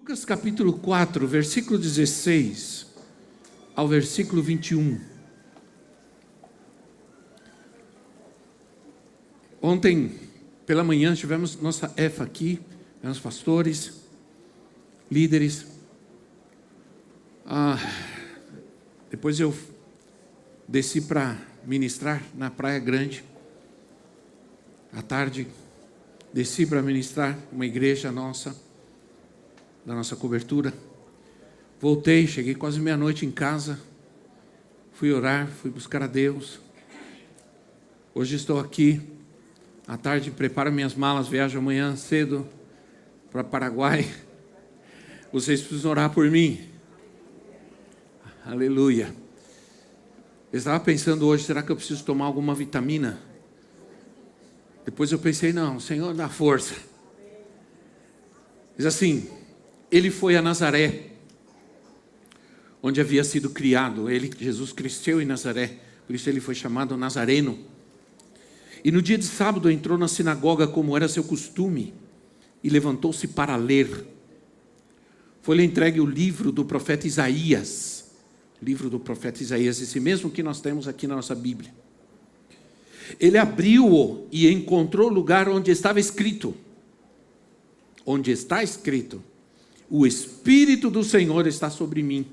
Lucas capítulo 4, versículo 16 ao versículo 21. Ontem, pela manhã, tivemos nossa EFA aqui, tivemos pastores, líderes. Depois eu desci para ministrar na Praia Grande. À tarde, desci para ministrar uma igreja nossa, da nossa cobertura. Voltei, cheguei quase meia-noite em casa. Fui orar, fui buscar a Deus. Hoje estou aqui. À tarde, preparo minhas malas, viajo amanhã cedo para Paraguai. Vocês precisam orar por mim. Aleluia. Eu estava pensando hoje, será que eu preciso tomar alguma vitamina? Depois eu pensei, não, o Senhor dá força. Diz assim, ele foi a Nazaré, onde havia sido criado. Jesus cresceu em Nazaré, por isso ele foi chamado Nazareno. E no dia de sábado entrou na sinagoga como era seu costume e levantou-se para ler. Foi-lhe entregue o livro do profeta Isaías. O livro do profeta Isaías, esse mesmo que nós temos aqui na nossa Bíblia. Ele abriu-o e encontrou o lugar onde estava escrito. Onde está escrito: o Espírito do Senhor está sobre mim,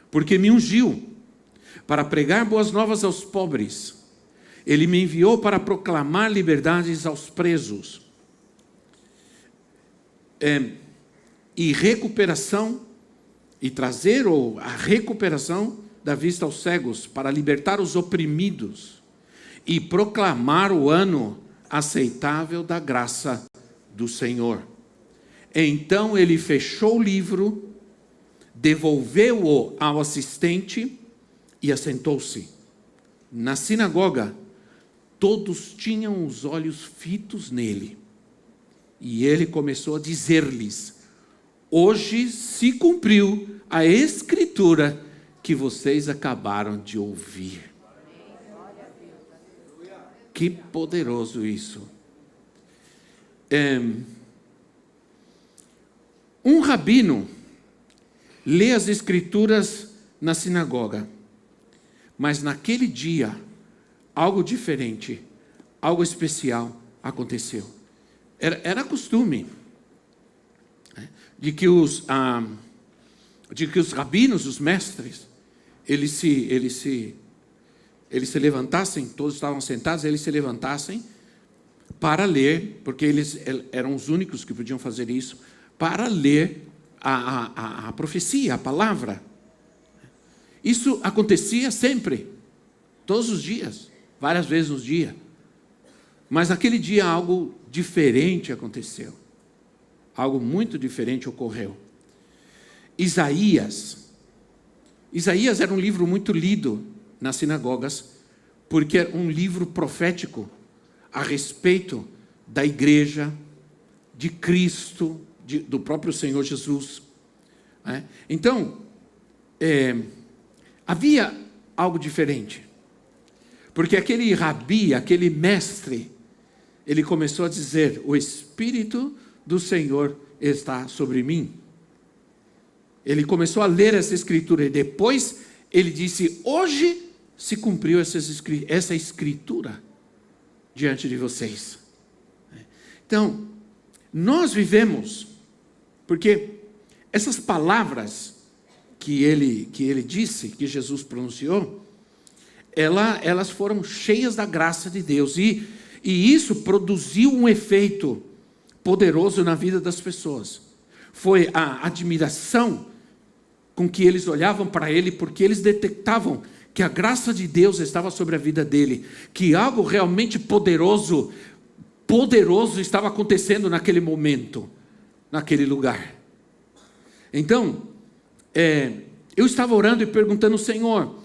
porque me ungiu para pregar boas novas aos pobres. Ele me enviou para proclamar liberdades aos presos e recuperação, e trazer a recuperação da vista aos cegos, para libertar os oprimidos e proclamar o ano aceitável da graça do Senhor. Então ele fechou o livro, devolveu-o ao assistente e assentou-se. Na sinagoga, todos tinham os olhos fitos nele. E ele começou a dizer-lhes: hoje se cumpriu a escritura que vocês acabaram de ouvir. Que poderoso isso. Um rabino lê as escrituras na sinagoga, mas naquele dia, algo diferente, algo especial aconteceu. Era costume de que os rabinos, os mestres, eles se levantassem, todos estavam sentados, eles se levantassem para ler, porque eles eram os únicos que podiam fazer isso, para ler a profecia, a palavra. Isso acontecia sempre, todos os dias, várias vezes no dia. Mas naquele dia algo diferente aconteceu. Algo muito diferente ocorreu. Isaías era um livro muito lido nas sinagogas, porque era um livro profético a respeito da igreja, de Cristo, do próprio Senhor Jesus. Então, havia algo diferente, porque aquele rabi, aquele mestre, ele começou a dizer: o Espírito do Senhor está sobre mim. Ele começou a ler essa escritura e depois ele disse: hoje se cumpriu essa escritura diante de vocês. Então, nós vivemos, porque essas palavras que ele disse, que Jesus pronunciou, elas foram cheias da graça de Deus, e isso produziu um efeito poderoso na vida das pessoas. Foi a admiração com que eles olhavam para ele, porque eles detectavam que a graça de Deus estava sobre a vida dele, que algo realmente poderoso estava acontecendo naquele momento, naquele lugar. Então, eu estava orando e perguntando: Senhor,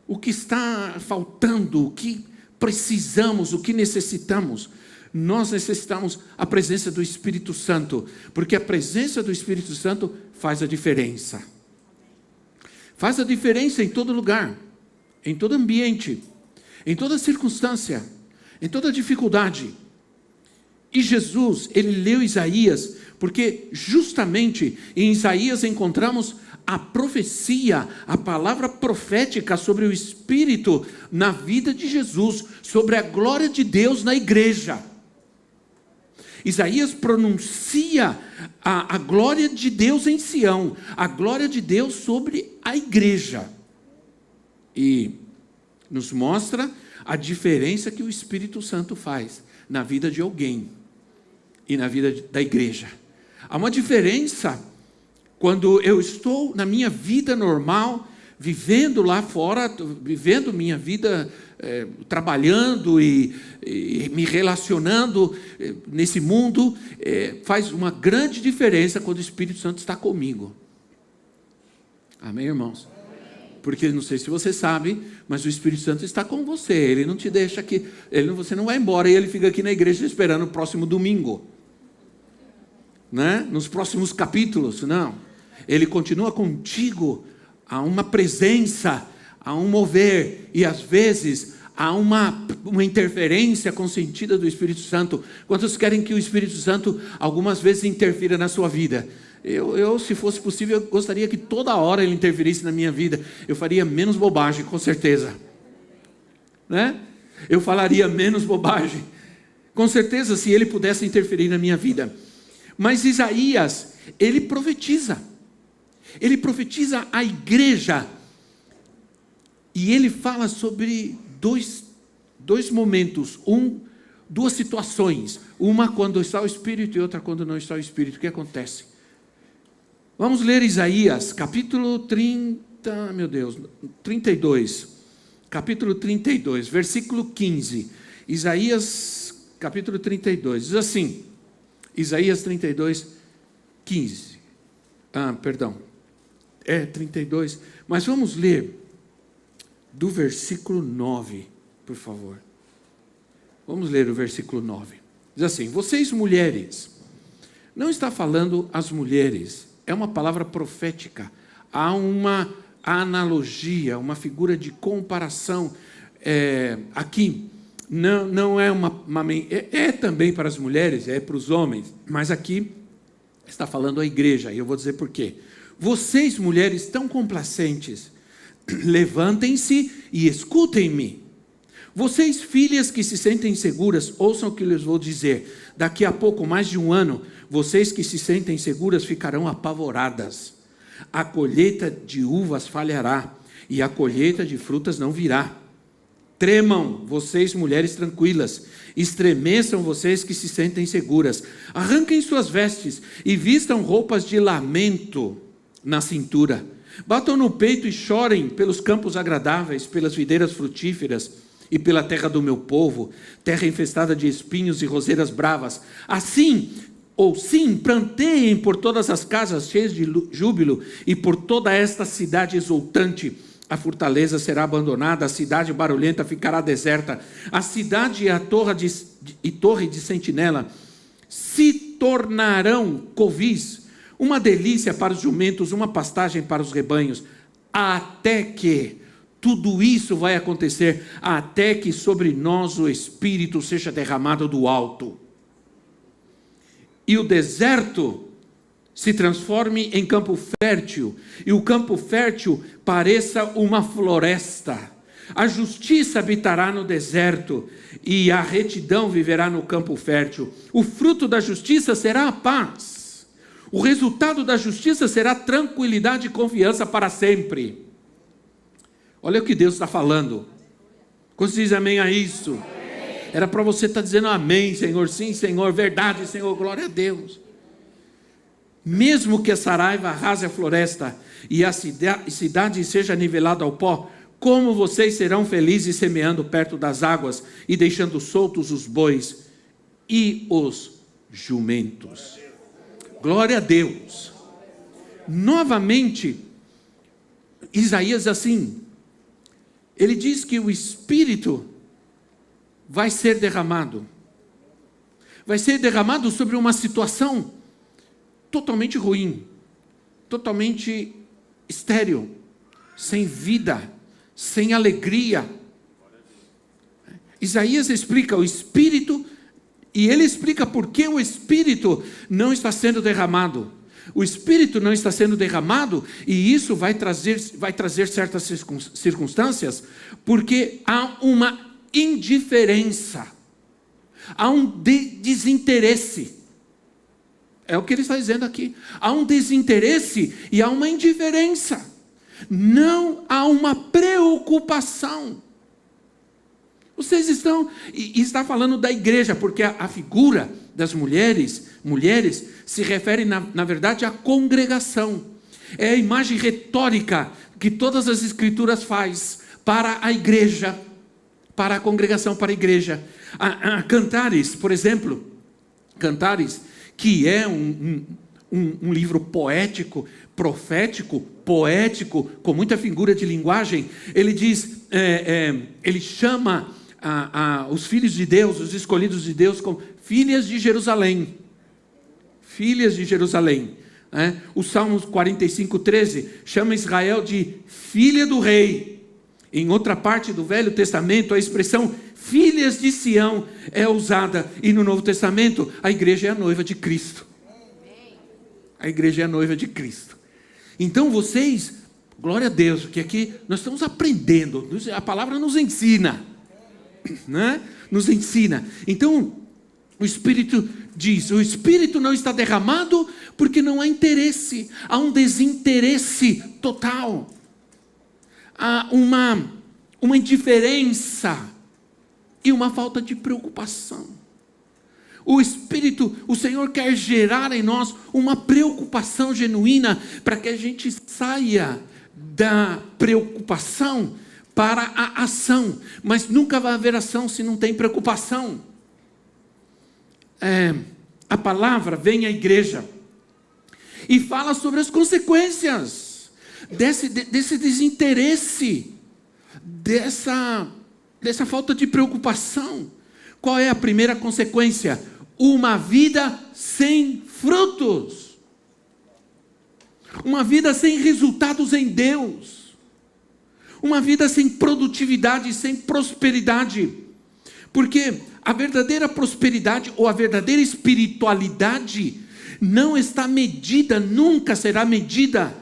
o que está faltando, o que precisamos, o que necessitamos? Nós necessitamos a presença do Espírito Santo, porque a presença do Espírito Santo faz a diferença. Faz a diferença em todo lugar, em todo ambiente, em toda circunstância, em toda dificuldade. E Jesus, ele leu Isaías, porque justamente em Isaías encontramos a profecia, a palavra profética sobre o Espírito na vida de Jesus, sobre a glória de Deus na igreja. Isaías pronuncia a glória de Deus em Sião, a glória de Deus sobre a igreja. E nos mostra a diferença que o Espírito Santo faz na vida de alguém e na vida da igreja. Há uma diferença quando eu estou na minha vida normal, vivendo lá fora, vivendo minha vida, trabalhando e me relacionando nesse mundo, faz uma grande diferença quando o Espírito Santo está comigo. Amém, irmãos? Porque não sei se você sabe, mas o Espírito Santo está com você. Ele não te deixa aqui, você não vai embora e ele fica aqui na igreja esperando o próximo domingo, né? Nos próximos capítulos, não. Ele continua contigo. Há uma presença, há um mover, e às vezes há uma interferência consentida do Espírito Santo. Quantos querem que o Espírito Santo algumas vezes interfira na sua vida? Eu, se fosse possível, eu gostaria que toda hora ele interferisse na minha vida. Eu faria menos bobagem, com certeza, né? Eu falaria menos bobagem, com certeza, se ele pudesse interferir na minha vida. Mas Isaías, ele profetiza a igreja, e ele fala sobre dois momentos, duas situações, uma quando está o Espírito e outra quando não está o Espírito. O que acontece? Vamos ler Isaías, capítulo 32, capítulo 32, versículo 15, Isaías, capítulo 32, diz assim, Isaías 32, 15, 32, mas vamos ler do versículo 9, por favor. Vamos ler o versículo 9. Diz assim: vocês mulheres, não está falando as mulheres, é uma palavra profética, há uma analogia, uma figura de comparação aqui. Não é é também para as mulheres, é para os homens, mas aqui está falando a igreja, e eu vou dizer por quê. Vocês, mulheres tão complacentes, levantem-se e escutem-me. Vocês, filhas que se sentem seguras, ouçam o que lhes vou dizer. Daqui a pouco, mais de um ano, vocês que se sentem seguras ficarão apavoradas. A colheita de uvas falhará, e a colheita de frutas não virá. Tremam, vocês, mulheres tranquilas, estremeçam vocês que se sentem seguras. Arranquem suas vestes e vistam roupas de lamento na cintura. Batam no peito e chorem pelos campos agradáveis, pelas videiras frutíferas e pela terra do meu povo, terra infestada de espinhos e roseiras bravas. Assim, planteiem por todas as casas cheias de júbilo e por toda esta cidade exultante. A fortaleza será abandonada, a cidade barulhenta ficará deserta. A cidade e a torre de sentinela se tornarão covis, uma delícia para os jumentos, uma pastagem para os rebanhos, até que tudo isso vai acontecer, até que sobre nós o Espírito seja derramado do alto, e o deserto se transforme em campo fértil, e o campo fértil pareça uma floresta. A justiça habitará no deserto, e a retidão viverá no campo fértil. O fruto da justiça será a paz. O resultado da justiça será tranquilidade e confiança para sempre. Olha o que Deus está falando. Quando você diz amém a isso? Era para você estar dizendo amém, Senhor, sim, Senhor, verdade, Senhor, glória a Deus. Mesmo que a saraiva arrase a floresta e a cidade seja nivelada ao pó, como vocês serão felizes semeando perto das águas e deixando soltos os bois e os jumentos. Glória a Deus. Novamente, Isaías assim, ele diz que o Espírito vai ser derramado. Vai ser derramado sobre uma situação totalmente ruim, totalmente estéril, sem vida, sem alegria. Isaías explica, o Espírito E ele explica por que o Espírito não está sendo derramado. O Espírito não está sendo derramado, e isso vai trazer certas circunstâncias, porque há uma indiferença, há um desinteresse. É o que ele está dizendo aqui. Há um desinteresse e há uma indiferença. Não há uma preocupação. Vocês estão, e está falando da igreja, porque a figura das mulheres se refere na verdade à congregação. É a imagem retórica que todas as escrituras faz para a igreja, para a congregação, para a igreja. Cantares, por exemplo, Cantares, que é um livro poético, profético, poético, com muita figura de linguagem, ele diz, ele chama os filhos de Deus, os escolhidos de Deus, como filhas de Jerusalém. Filhas de Jerusalém. O Salmo 45:13 chama Israel de filha do rei. Em outra parte do Velho Testamento, a expressão filhas de Sião é usada. E no Novo Testamento, a igreja é a noiva de Cristo. A igreja é a noiva de Cristo. Então vocês, glória a Deus, que aqui nós estamos aprendendo. A palavra nos ensina. Né? Nos ensina. Então, o Espírito diz, o Espírito não está derramado porque não há interesse. Há um desinteresse total. Há uma indiferença e uma falta de preocupação. O Espírito, o Senhor quer gerar em nós uma preocupação genuína para que a gente saia da preocupação para a ação. Mas nunca vai haver ação se não tem preocupação. A palavra vem à igreja e fala sobre as consequências desse desinteresse, dessa falta de preocupação. Qual é a primeira consequência? Uma vida sem frutos, uma vida sem resultados em Deus, uma vida sem produtividade, sem prosperidade, porque a verdadeira prosperidade ou a verdadeira espiritualidade não está medida, nunca será medida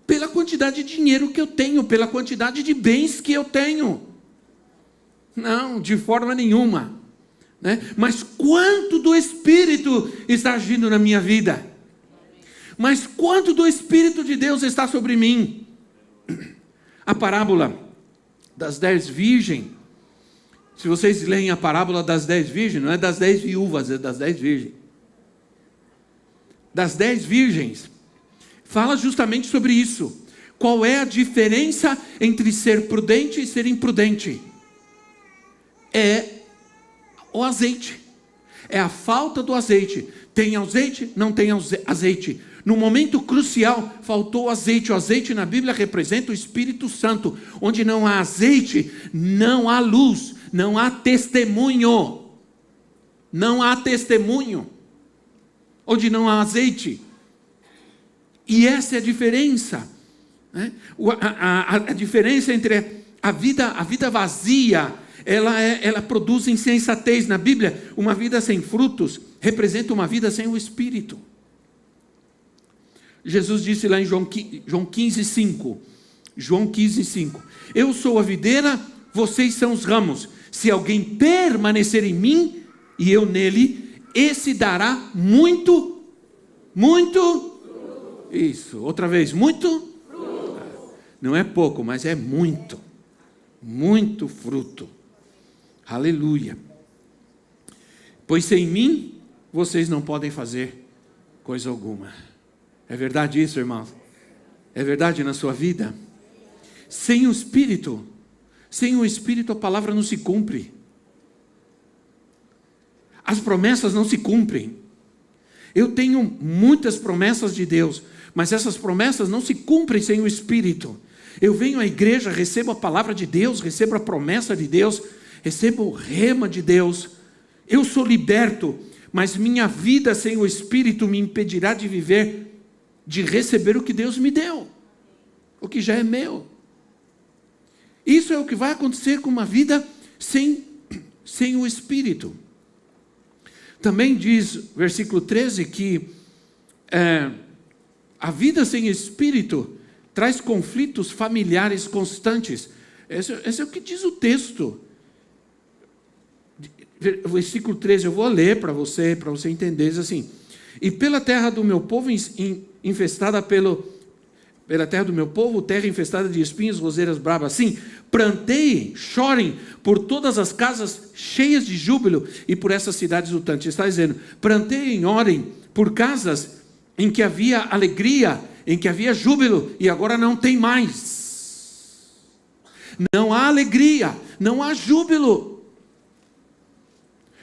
pela quantidade de dinheiro que eu tenho, pela quantidade de bens que eu tenho. Não, de forma nenhuma. Né? Mas quanto do Espírito está agindo na minha vida? Mas quanto do Espírito de Deus está sobre mim? A parábola das 10 virgens, se vocês leem a parábola das 10 virgens, não é das 10 viúvas, é das 10 virgens. Das 10 virgens, fala justamente sobre isso. Qual é a diferença entre ser prudente e ser imprudente? É o azeite. É a falta do azeite. Tem azeite? Não tem azeite. No momento crucial, faltou azeite. O azeite na Bíblia representa o Espírito Santo. Onde não há azeite, não há luz, não há testemunho. Não há testemunho. Onde não há azeite. E essa é a diferença. Né? A diferença entre a vida vazia, ela produz insensatez. Na Bíblia, uma vida sem frutos representa uma vida sem o Espírito. Jesus disse lá em João 15:5. João 15:5. Eu sou a videira, vocês são os ramos. Se alguém permanecer em mim e eu nele, esse dará muito. Isso, outra vez, muito. Não é pouco, mas é muito. Muito fruto. Aleluia. Pois sem mim, vocês não podem fazer coisa alguma. É verdade isso, irmãos? É verdade na sua vida? Sem o Espírito a palavra não se cumpre. As promessas não se cumprem. Eu tenho muitas promessas de Deus, mas essas promessas não se cumprem sem o Espírito. Eu venho à igreja, recebo a palavra de Deus, recebo a promessa de Deus, recebo o rema de Deus. Eu sou liberto, mas minha vida sem o Espírito me impedirá de viver, de receber o que Deus me deu, o que já é meu. Isso é o que vai acontecer com uma vida sem o Espírito. Também diz, versículo 13, que a vida sem espírito traz conflitos familiares constantes. Esse é o que diz o texto. Versículo 13, eu vou ler para você entender, diz assim: e pela terra do meu povo infestada pela terra do meu povo, terra infestada de espinhos, roseiras bravas, sim, plantei, chorem por todas as casas cheias de júbilo e por essas cidades lutantes. Está dizendo, plantei, orem por casas em que havia alegria, em que havia júbilo, e agora não tem mais. Não há alegria, não há júbilo.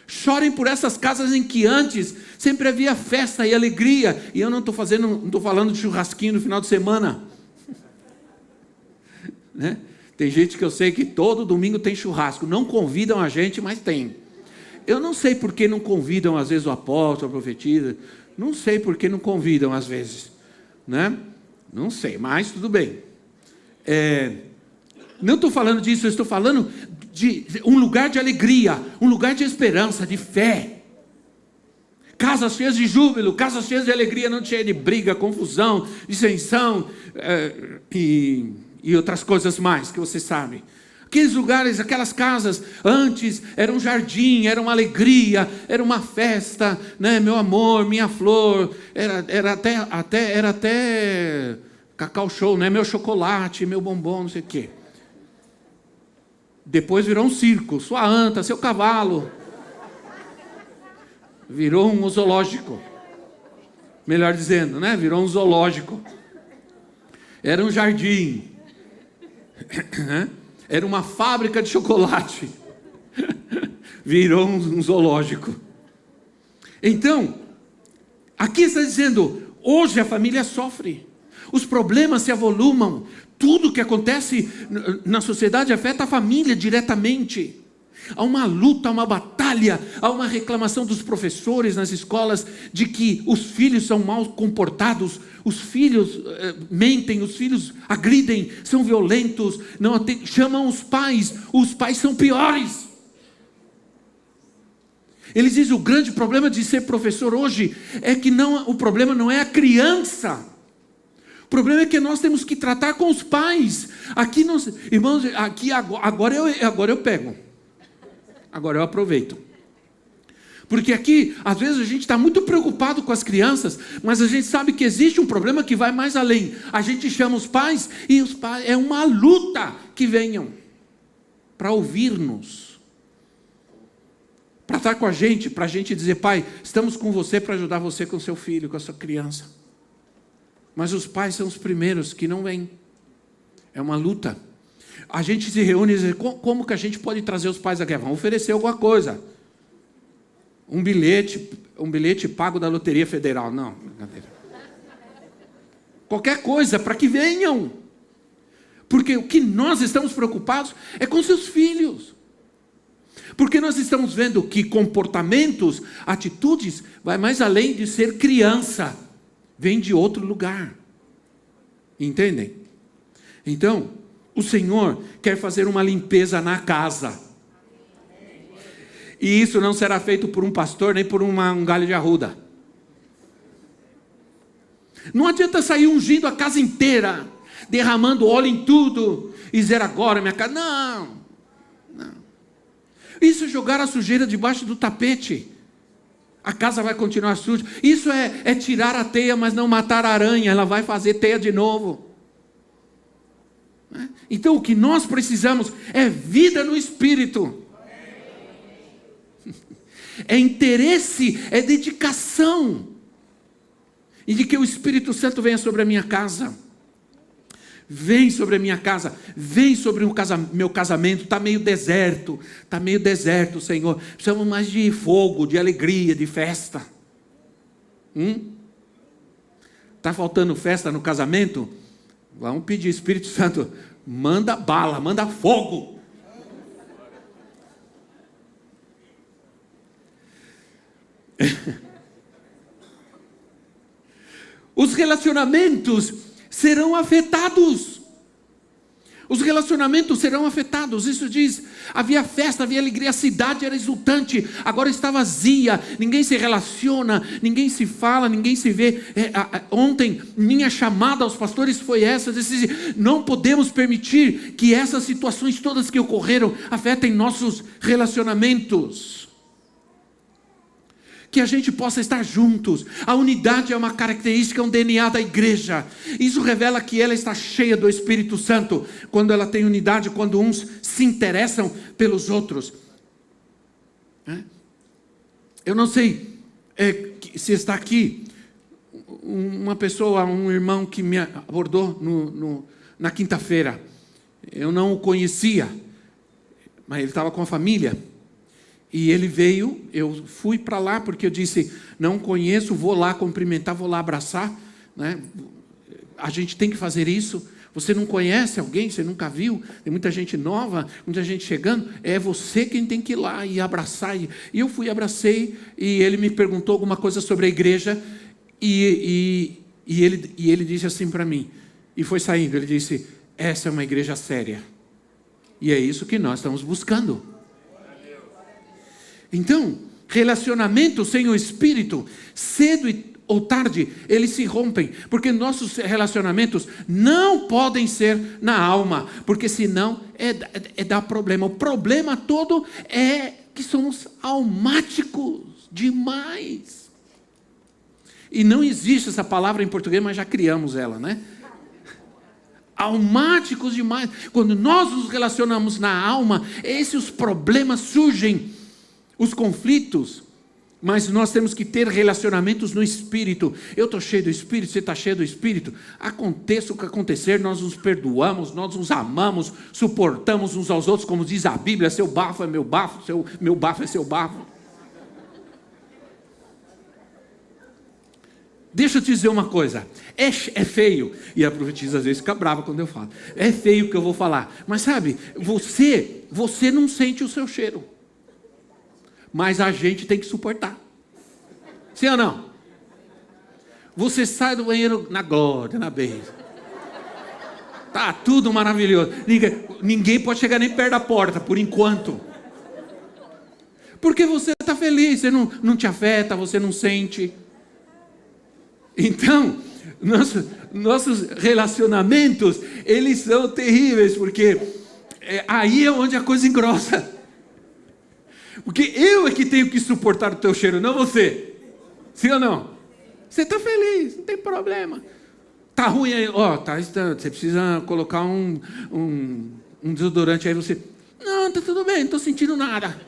Chorem por essas casas em que antes sempre havia festa e alegria. E eu não estou falando de churrasquinho no final de semana. Né? Tem gente que eu sei que todo domingo tem churrasco. Não convidam a gente, mas tem. Eu não sei por que não convidam às vezes o apóstolo, a profetisa. Não sei por que não convidam às vezes. Né? Não sei, mas tudo bem. Não estou falando disso, eu estou falando de um lugar de alegria, um lugar de esperança, de fé. Casas cheias de júbilo, casas cheias de alegria, não cheias de briga, confusão, dissensão e outras coisas mais que você sabe. Aqueles lugares, aquelas casas, antes era um jardim, era uma alegria, era uma festa, né? Meu amor, minha flor, era até cacau show, né? Meu chocolate, meu bombom, não sei o quê. Depois virou um circo, sua anta, seu cavalo. Virou um zoológico. Melhor dizendo, né? Virou um zoológico. Era um jardim. Era uma fábrica de chocolate. Virou um zoológico. Então, aqui está dizendo, hoje a família sofre. Os problemas se avolumam. Tudo que acontece na sociedade afeta a família diretamente. Há uma luta, há uma batalha, há uma reclamação dos professores nas escolas de que os filhos são mal comportados, os filhos mentem, os filhos agridem, são violentos, chamam os pais são piores. Eles dizem, o grande problema de ser professor hoje é que o problema não é a criança. O problema é que nós temos que tratar com os pais. Aqui, irmãos, agora eu pego. Agora eu aproveito. Porque aqui, às vezes, a gente está muito preocupado com as crianças, mas a gente sabe que existe um problema que vai mais além. A gente chama os pais e os pais é uma luta que venham para ouvir-nos, para estar com a gente, para a gente dizer, pai, estamos com você para ajudar você com seu filho, com a sua criança. Mas os pais são os primeiros que não vêm. É uma luta. A gente se reúne e diz, como que a gente pode trazer os pais aqui? Vamos oferecer alguma coisa. Um bilhete pago da Loteria Federal. Não, brincadeira. Qualquer coisa para que venham. Porque o que nós estamos preocupados é com seus filhos. Porque nós estamos vendo que comportamentos, atitudes, vai mais além de ser criança. Vem de outro lugar. Entendem? Então, o Senhor quer fazer uma limpeza na casa. E isso não será feito por um pastor, nem por um galho de arruda. Não adianta sair ungindo a casa inteira, derramando óleo em tudo, e dizer agora minha casa. Não. Isso é jogar a sujeira debaixo do tapete. A casa vai continuar suja. Isso é tirar a teia, mas não matar a aranha. Ela vai fazer teia de novo. Então o que nós precisamos é vida no Espírito. É interesse, é dedicação. E de que o Espírito Santo venha sobre a minha casa. Vem sobre a minha casa, vem sobre meu casamento, está meio deserto, Senhor. Precisamos mais de fogo, de alegria, de festa. Está faltando festa no casamento? Vamos pedir, Espírito Santo, manda bala, manda fogo. Os relacionamentos serão afetados. Os relacionamentos serão afetados. Isso diz, havia festa, havia alegria, a cidade era exultante, agora está vazia, ninguém se relaciona, ninguém se fala, ninguém se vê. Ontem, minha chamada aos pastores foi essa, disse, não podemos permitir que essas situações todas que ocorreram afetem nossos relacionamentos. Que a gente possa estar juntos. A unidade é uma característica, um DNA da igreja. Isso revela que ela está cheia do Espírito Santo, quando ela tem unidade, quando uns se interessam pelos outros. Eu não sei se está aqui uma pessoa, um irmão que me abordou na quinta-feira. Eu não o conhecia, mas ele estava com a família. E ele veio, eu fui para lá porque eu disse, não conheço, vou lá cumprimentar, vou lá abraçar, né? A gente tem que fazer isso. Você não conhece alguém, você nunca viu, tem muita gente nova, muita gente chegando, é você quem tem que ir lá e abraçar. E eu fui, abracei, e ele me perguntou alguma coisa sobre a igreja, e ele disse assim para mim, e foi saindo, ele disse, essa é uma igreja séria, e é isso que nós estamos buscando. Então, relacionamento sem o Espírito, cedo ou tarde, eles se rompem, porque nossos relacionamentos não podem ser na alma, porque senão dá problema. O problema todo é que somos almáticos demais. E não existe essa palavra em português, mas já criamos ela, né? Almáticos demais. Quando nós nos relacionamos na alma, esses problemas surgem, os conflitos, mas nós temos que ter relacionamentos no Espírito. Eu estou cheio do Espírito, você está cheio do Espírito. Aconteça o que acontecer, nós nos perdoamos, nós nos amamos, suportamos uns aos outros, como diz a Bíblia, seu bafo é meu bafo, meu bafo é seu bafo. Deixa eu te dizer uma coisa, é feio, e a profetisa às vezes fica brava quando eu falo, é feio o que eu vou falar, mas sabe, você não sente o seu cheiro. Mas a gente tem que suportar. Sim ou não? Você sai do banheiro na glória, na bênção. Tá tudo maravilhoso. Ninguém pode chegar nem perto da porta, por enquanto. Porque você está feliz, você não te afeta, você não sente. Então, nossos relacionamentos, eles são terríveis, porque aí é onde a coisa engrossa. Porque eu é que tenho que suportar o teu cheiro, não você. Sim ou não? Você está feliz, não tem problema. Está ruim aí, você precisa colocar um desodorante aí, você... Não, está tudo bem, não estou sentindo nada.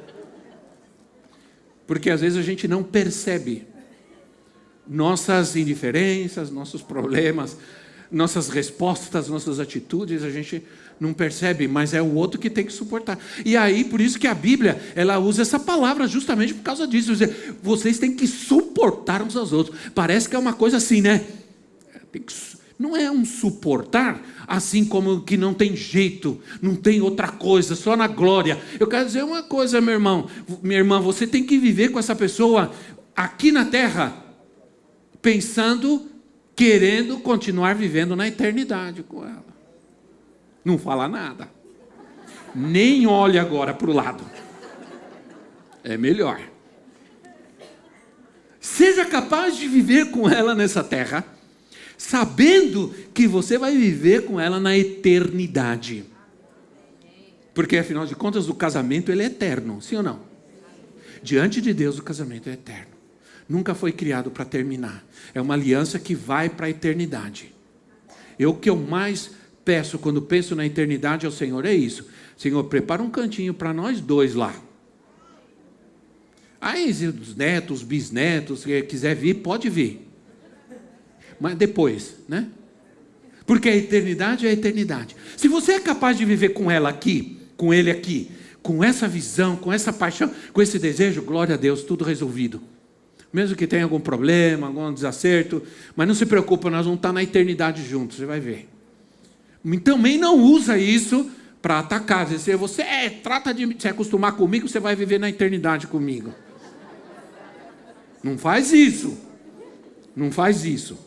Porque às vezes a gente não percebe nossas indiferenças, nossos problemas, nossas respostas, nossas atitudes, a gente não percebe, mas é o outro que tem que suportar. E aí, por isso que a Bíblia, ela usa essa palavra justamente por causa disso. Vocês têm que suportar uns aos outros. Parece que é uma coisa assim, né? Não é um suportar assim como que não tem jeito, não tem outra coisa, só na glória. Eu quero dizer uma coisa, meu irmão, minha irmã, você tem que viver com essa pessoa aqui na terra, pensando, querendo continuar vivendo na eternidade com ela. Não fala nada. Nem olhe agora para o lado. É melhor. Seja capaz de viver com ela nessa terra, sabendo que você vai viver com ela na eternidade. Porque, afinal de contas, o casamento ele é eterno, sim ou não? Diante de Deus, o casamento é eterno. Nunca foi criado para terminar. É uma aliança que vai para a eternidade. O que eu mais peço quando penso na eternidade ao Senhor é isso. Senhor, prepara um cantinho para nós dois lá. Aí os netos, os bisnetos, se quiser vir, pode vir. Mas depois, né? Porque a eternidade é a eternidade. Se você é capaz de viver com ela aqui, com ele aqui, com essa visão, com essa paixão, com esse desejo, glória a Deus, tudo resolvido. Mesmo que tenha algum problema, algum desacerto, mas não se preocupa, nós vamos estar na eternidade juntos, você vai ver. Também não usa isso para atacar. Se você trata de se acostumar comigo, você vai viver na eternidade comigo. Não faz isso. Não faz isso.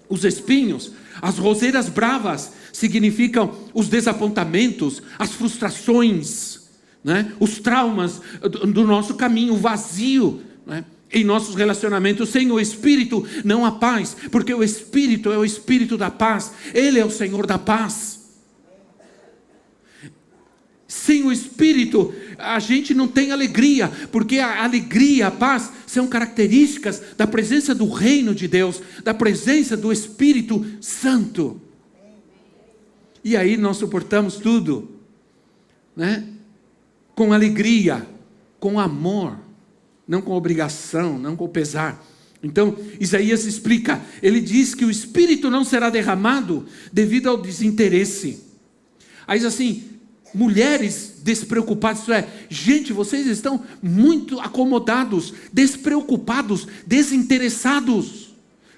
Os espinhos, as roseiras bravas, significam os desapontamentos, as frustrações, né? Os traumas do nosso caminho, o vazio, né? Em nossos relacionamentos. Sem o Espírito não há paz, porque o Espírito é o Espírito da paz, Ele é o Senhor da paz. Sem o Espírito, a gente não tem alegria, porque a alegria, a paz, são características da presença do reino de Deus, da presença do Espírito Santo. E aí nós suportamos tudo, né? Com alegria, com amor, não com obrigação, não com pesar. Então, Isaías explica, ele diz que o Espírito não será derramado devido ao desinteresse. Aí diz assim, mulheres despreocupadas, isso é, gente, vocês estão muito acomodados, despreocupados, desinteressados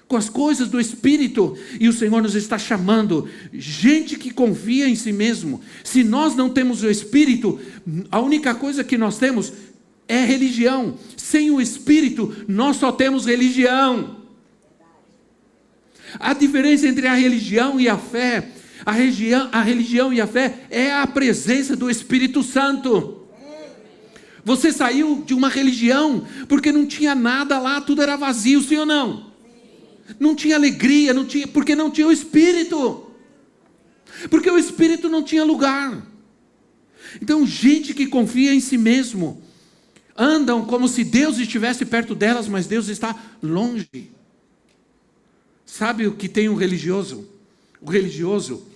com as coisas do Espírito, e o Senhor nos está chamando, gente que confia em si mesmo. Se nós não temos o Espírito, a única coisa que nós temos é religião. Sem o Espírito, nós só temos religião. A diferença entre a religião e a fé, a religião e a fé é a presença do Espírito Santo. Você saiu de uma religião porque não tinha nada lá, tudo era vazio, sim ou não? Não tinha alegria, porque não tinha o Espírito. Porque o Espírito não tinha lugar. Então, gente que confia em si mesmo, andam como se Deus estivesse perto delas, mas Deus está longe. Sabe o que tem o religioso? O religioso,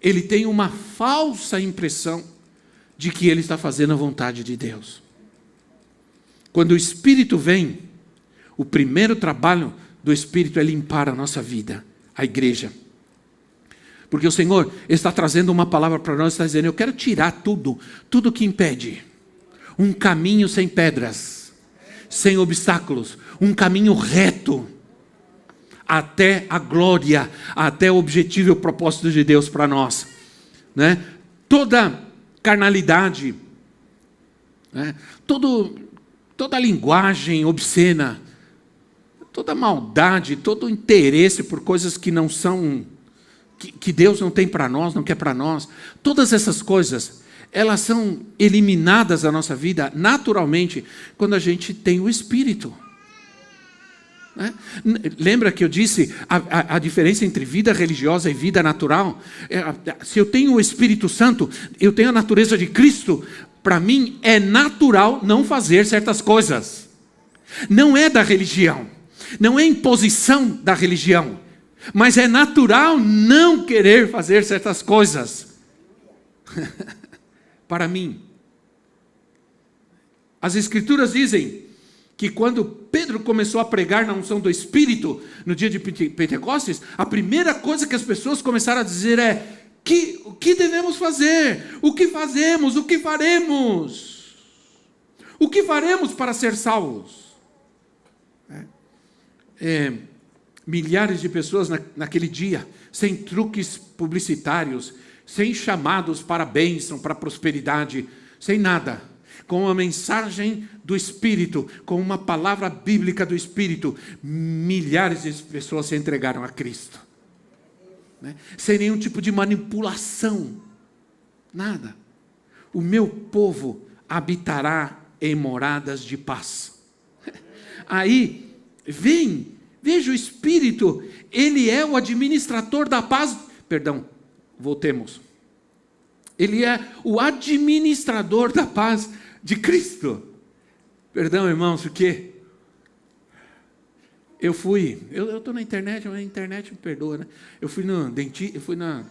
ele tem uma falsa impressão de que ele está fazendo a vontade de Deus. Quando o Espírito vem, o primeiro trabalho do Espírito é limpar a nossa vida, a igreja. Porque o Senhor está trazendo uma palavra para nós, está dizendo, eu quero tirar tudo que impede. Um caminho sem pedras, sem obstáculos, um caminho reto, até a glória, até o objetivo e o propósito de Deus para nós, né? Toda carnalidade, né? Toda linguagem obscena, toda maldade, todo interesse por coisas que não são, que Deus não tem para nós, não quer para nós, todas essas coisas, elas são eliminadas da nossa vida naturalmente quando a gente tem o Espírito. Lembra que eu disse a diferença entre vida religiosa e vida natural? Se eu tenho o Espírito Santo, eu tenho a natureza de Cristo, para mim é natural não fazer certas coisas. Não é da religião, não é imposição da religião, mas é natural não querer fazer certas coisas. Para mim, as Escrituras dizem que quando Pedro começou a pregar na unção do Espírito, no dia de Pentecostes, a primeira coisa que as pessoas começaram a dizer é, o que devemos fazer? O que fazemos? O que faremos? O que faremos para ser salvos? Milhares de pessoas naquele dia, sem truques publicitários, sem chamados para a bênção, para a prosperidade, sem nada, com a mensagem do Espírito, com uma palavra bíblica do Espírito, milhares de pessoas se entregaram a Cristo, né? Sem nenhum tipo de manipulação, nada. O meu povo habitará em moradas de paz. Aí, veja o Espírito, ele é o administrador da paz, voltemos. Ele é o administrador da paz de Cristo. Perdão, irmãos, porque eu estou na internet, mas a internet me perdoa, né? Eu fui na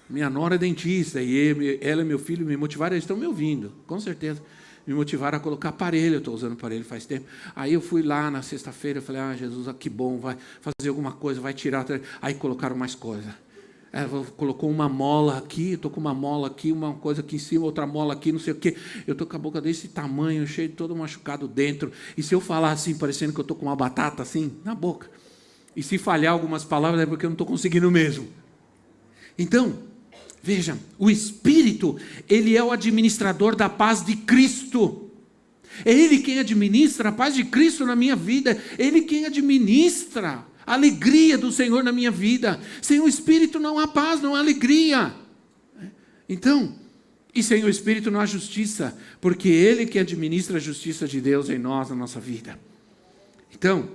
minha nora é dentista, e ela e meu filho me motivaram, eles estão me ouvindo, com certeza, me motivaram a colocar aparelho, eu estou usando aparelho faz tempo. Aí eu fui lá na sexta-feira, eu falei, Jesus, que bom, vai fazer alguma coisa, vai tirar, aí colocaram mais coisa. Colocou uma mola aqui, eu estou com uma mola aqui, uma coisa aqui em cima, outra mola aqui, não sei o quê. Eu estou com a boca desse tamanho, cheio de todo machucado dentro. E se eu falar assim, parecendo que eu estou com uma batata assim, na boca, e se falhar algumas palavras, é porque eu não estou conseguindo mesmo. Então, veja, o Espírito, ele é o administrador da paz de Cristo. É Ele quem administra a paz de Cristo na minha vida. É Ele quem administra a alegria do Senhor na minha vida. Sem o Espírito não há paz, não há alegria. Então, e sem o Espírito não há justiça, porque Ele que administra a justiça de Deus em nós, na nossa vida. Então,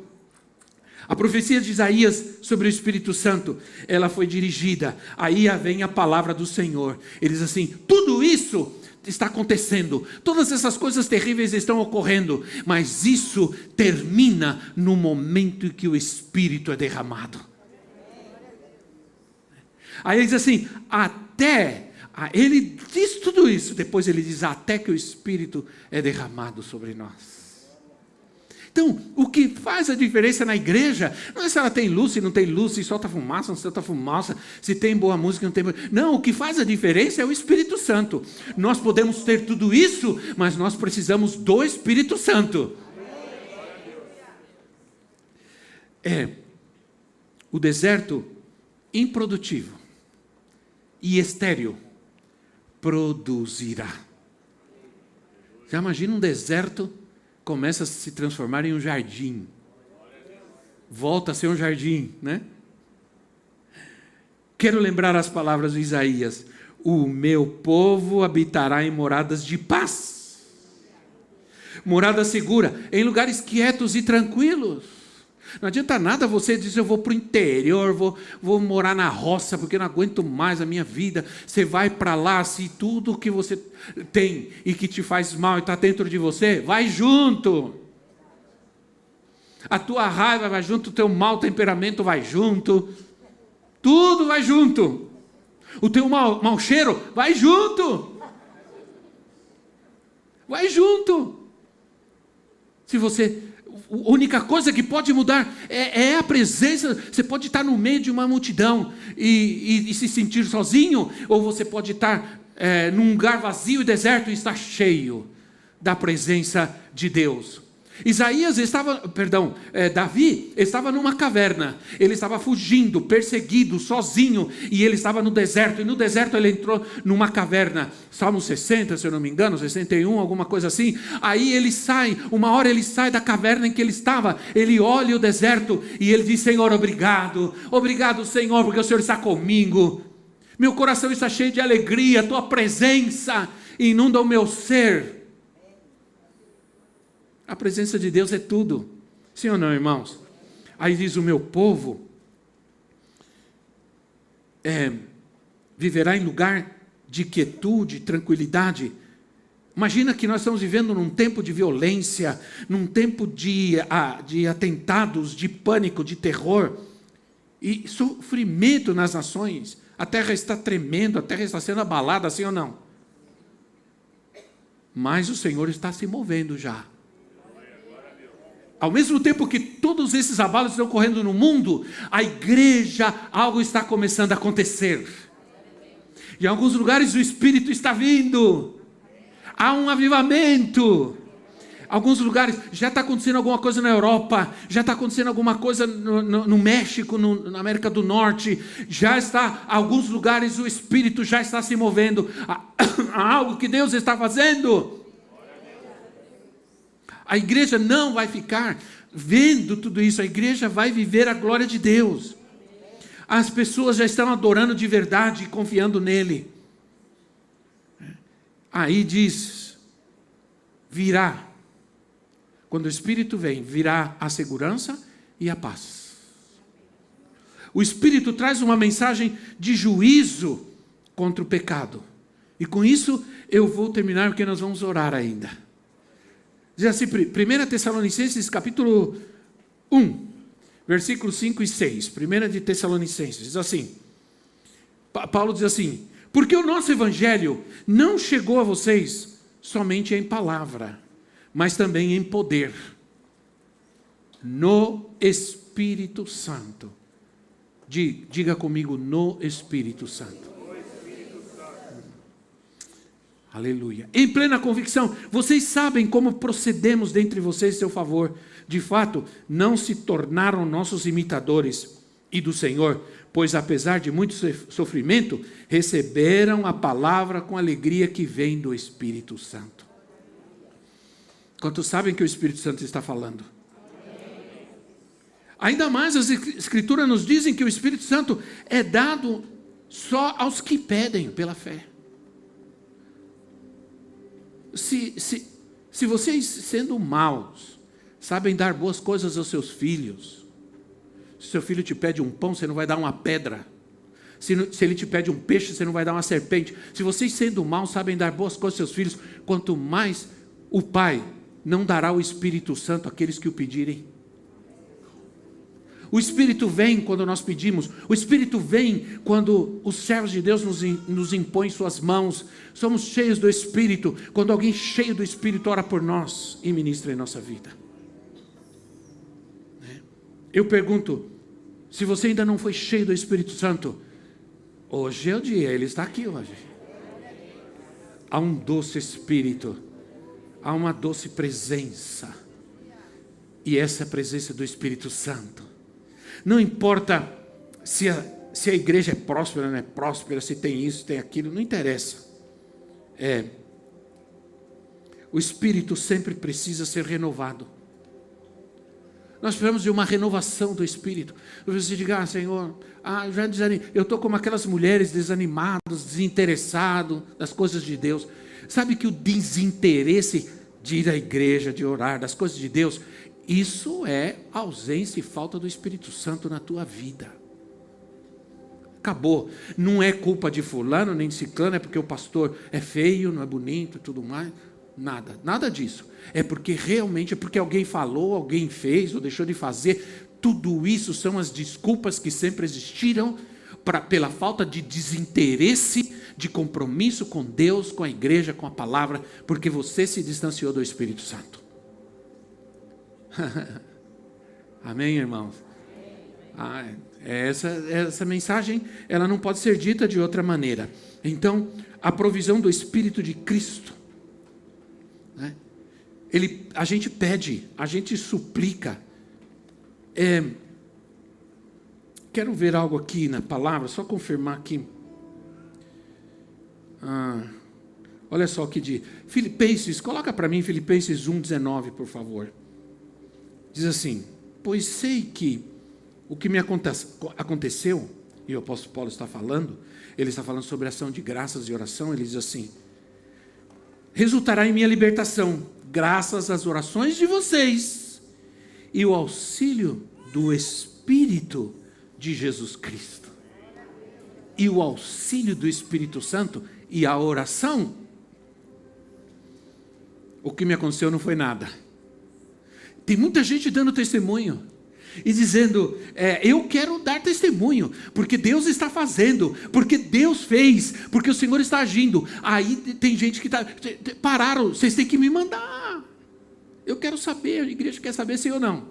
a profecia de Isaías sobre o Espírito Santo, ela foi dirigida, aí vem a palavra do Senhor. Ele diz assim: tudo isso está acontecendo, todas essas coisas terríveis estão ocorrendo, mas isso termina no momento em que o Espírito é derramado. Aí ele diz assim, ele diz tudo isso, depois ele diz, até que o Espírito é derramado sobre nós. Então, o que faz a diferença na igreja, não é se ela tem luz, se não tem luz, se solta fumaça, não solta fumaça, se tem boa música, não tem boa... Não, o que faz a diferença é o Espírito Santo. Nós podemos ter tudo isso, mas nós precisamos do Espírito Santo. O deserto improdutivo e estéril produzirá. Já imagina um deserto começa a se transformar em um jardim. Volta a ser um jardim, né? Quero lembrar as palavras de Isaías: o meu povo habitará em moradas de paz, morada segura, em lugares quietos e tranquilos. Não adianta nada você dizer, eu vou para o interior, vou morar na roça, porque não aguento mais a minha vida. Você vai para lá, se tudo que você tem e que te faz mal e está dentro de você, vai junto. A tua raiva vai junto, o teu mau temperamento vai junto. Tudo vai junto. O teu mau cheiro vai junto. Vai junto. Se você... A única coisa que pode mudar é a presença. Você pode estar no meio de uma multidão e se sentir sozinho, ou você pode estar num lugar vazio e deserto e estar cheio da presença de Deus. Davi estava numa caverna, ele estava fugindo, perseguido, sozinho, e ele estava no deserto, e no deserto ele entrou numa caverna, Salmo 60, se eu não me engano, 61, alguma coisa assim. Aí ele sai, uma hora ele sai da caverna em que ele estava, ele olha o deserto, e ele diz, Senhor, obrigado, Senhor, porque o Senhor está comigo, meu coração está cheio de alegria, tua presença inunda o meu ser. A presença de Deus é tudo. Sim ou não, irmãos? Aí diz, o meu povo viverá em lugar de quietude, tranquilidade. Imagina que nós estamos vivendo num tempo de violência, num tempo de atentados, de pânico, de terror e sofrimento nas nações. A terra está tremendo, a terra está sendo abalada, sim ou não? Mas o Senhor está se movendo já. Ao mesmo tempo que todos esses abalos estão ocorrendo no mundo, a igreja, algo está começando a acontecer. Em alguns lugares o Espírito está vindo. Há um avivamento. Alguns lugares já está acontecendo alguma coisa na Europa, já está acontecendo alguma coisa no México, na América do Norte, já está, alguns lugares o Espírito já está se movendo. Há algo que Deus está fazendo. A igreja não vai ficar vendo tudo isso, a igreja vai viver a glória de Deus. As pessoas já estão adorando de verdade e confiando nele. Aí diz, virá, quando o Espírito vem, virá a segurança e a paz. O Espírito traz uma mensagem de juízo contra o pecado. E com isso eu vou terminar, porque nós vamos orar ainda. Diz assim, 1 Tessalonicenses capítulo 1, versículos 5 e 6. 1 de Tessalonicenses, diz assim, Paulo diz assim, porque o nosso evangelho não chegou a vocês somente em palavra, mas também em poder, no Espírito Santo. Diga comigo, no Espírito Santo. Aleluia. Em plena convicção, vocês sabem como procedemos dentre vocês em seu favor. De fato, não se tornaram nossos imitadores e do Senhor, pois apesar de muito sofrimento, receberam a palavra com alegria que vem do Espírito Santo. Quantos sabem que o Espírito Santo está falando? Ainda mais as Escrituras nos dizem que o Espírito Santo é dado só aos que pedem pela fé. Se vocês, sendo maus, sabem dar boas coisas aos seus filhos, se seu filho te pede um pão, você não vai dar uma pedra. Se ele te pede um peixe, você não vai dar uma serpente. Se vocês, sendo maus, sabem dar boas coisas aos seus filhos, quanto mais o Pai não dará o Espírito Santo àqueles que o pedirem. O Espírito vem quando nós pedimos. O Espírito vem quando os servos de Deus nos impõem suas mãos. Somos cheios do Espírito quando alguém cheio do Espírito ora por nós e ministra em nossa vida. Eu pergunto, se você ainda não foi cheio do Espírito Santo, hoje é o dia, Ele está aqui hoje. Há um doce Espírito, há uma doce presença. E essa é a presença do Espírito Santo. Não importa se a igreja é próspera ou não é próspera, se tem isso, se tem aquilo, não interessa. O Espírito sempre precisa ser renovado. Nós precisamos de uma renovação do Espírito. Você diga, Senhor, já eu estou como aquelas mulheres desanimadas, desinteressadas das coisas de Deus. Sabe que o desinteresse de ir à igreja, de orar, das coisas de Deus, isso é ausência e falta do Espírito Santo na tua vida. Acabou. Não é culpa de fulano, nem de ciclano, é porque o pastor é feio, não é bonito e tudo mais. Nada disso. É porque realmente, é porque alguém falou, alguém fez ou deixou de fazer. Tudo isso são as desculpas que sempre existiram pela falta de desinteresse, de compromisso com Deus, com a igreja, com a palavra, porque você se distanciou do Espírito Santo. Amém, irmãos? Essa mensagem, ela não pode ser dita de outra maneira. Então, a provisão do Espírito de Cristo, né? A gente pede, a gente suplica. Quero ver algo aqui na palavra, só confirmar aqui. Olha só o que diz. Filipenses, coloca para mim Filipenses 1,19, por favor. Diz assim, pois sei que o que me aconteceu, e o apóstolo Paulo está falando, ele está falando sobre ação de graças e oração, ele diz assim, resultará em minha libertação, graças às orações de vocês, e o auxílio do Espírito de Jesus Cristo. E o auxílio do Espírito Santo e a oração, o que me aconteceu não foi nada. Tem muita gente dando testemunho e dizendo, eu quero dar testemunho, porque Deus está fazendo, porque Deus fez, porque o Senhor está agindo. Aí tem gente que pararam, vocês têm que me mandar. Eu quero saber, a igreja quer saber sim ou não.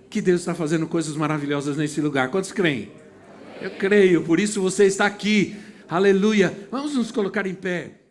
Que Deus está fazendo coisas maravilhosas nesse lugar. Quantos creem? Eu creio, por isso você está aqui. Aleluia. Vamos nos colocar em pé.